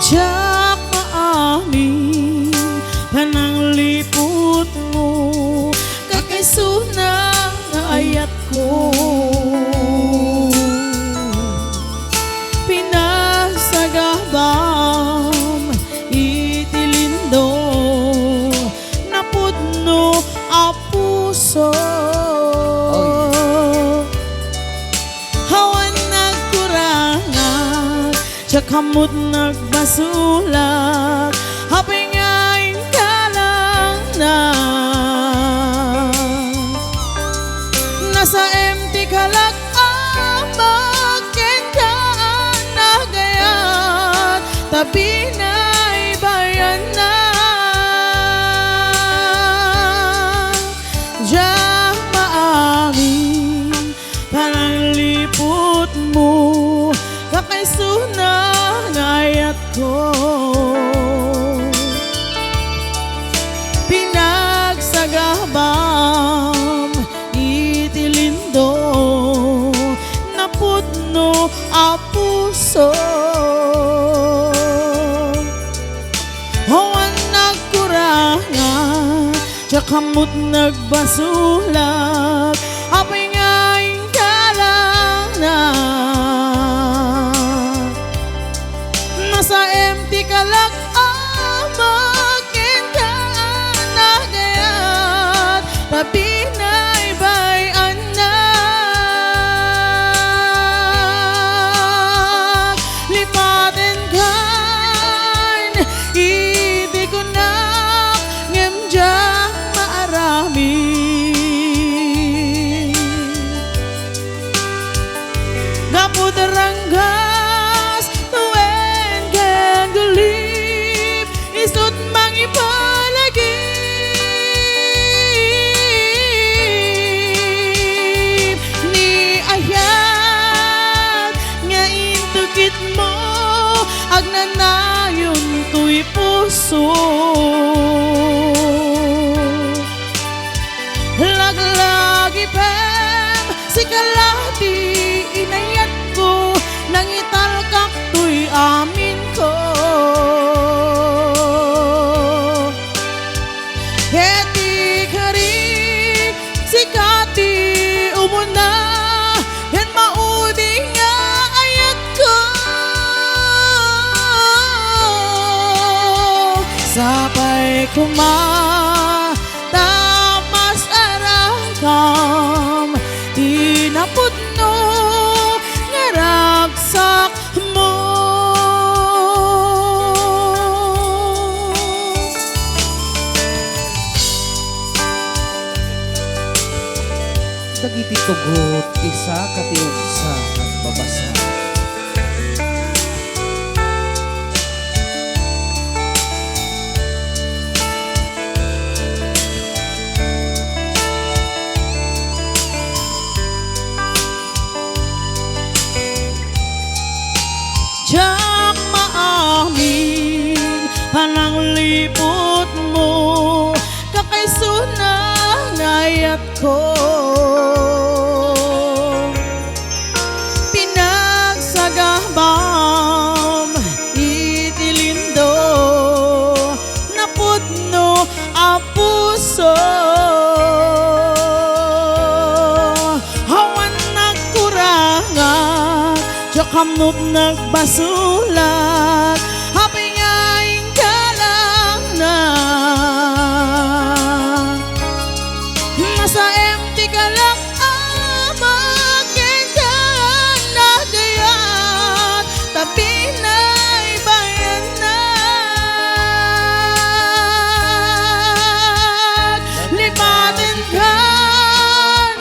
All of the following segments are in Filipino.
Jak maami pananglipot mo kakaisuna nga ayat ko. Pinasagabam itilindo napudno a puso. Hawan nagkurangan jak kamot nagbasulag hapingain ka lang na nasa empty kalak amakin ka nagayat tabi na'y bayan na jak maami pananglipot mo kakaisuna ngayat ko. Pinagsagabam itilindo napudno a puso. Hawan nagkurangan jak kamot nagbasulag apingain ka lang na nasa empty kalak amakin ka nagayat tabi na'y bayan na lipatin kan hindi ko na ngemja maarami gapudaranggas tuwen kang gulip isut mangipalagip ni ayat nga intukit mo agnanayon tuy puso. Laglagi pem si kalati inayat ko nangitalkak tuy amin ko. Heti karik si kati umuna yan maudi nga ayat ko. Sabay kumatamas arakam tinapudno nga ragsak mo. Dagiti tugot isa katiugsa at babasa. Jak maamin pananglipot mo kakaisuna ngayat ko. Pinagsagabam itilindo napudno a puso. Hawan nagkurangan jak kamot nagbasulag hapingain ka lang na nasa empty kalak amakin ka nagayat tabi na'y bayan na lipatin kan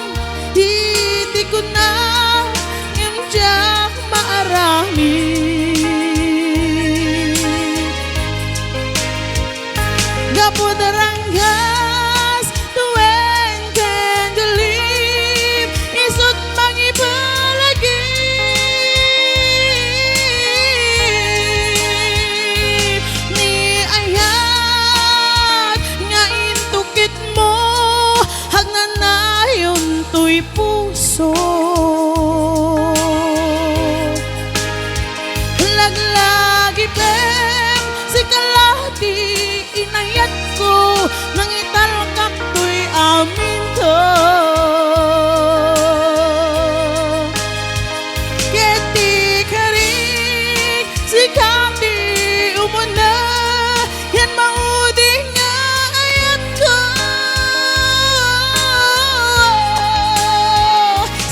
hindi ko na imjak maarami gapudaranggas tuwen kang gulip isut mangipalagip ni ayat nga intukit mo hagnanayon tuy puso. Laglag gipem si kalahti inayat ko nang italkak to'y amin to. Keti karing si kati umuna yan maudi nga ayat ko.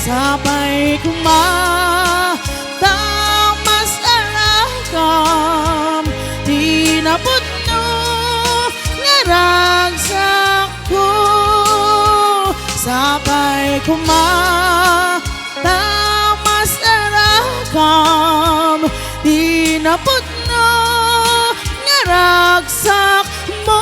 Sabay kumatamas arakam di naputno nga ragsak ko. Sabay kumatamas arakam di naputno nga ragsak mo.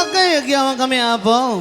Okay, agyawan kami, Apo.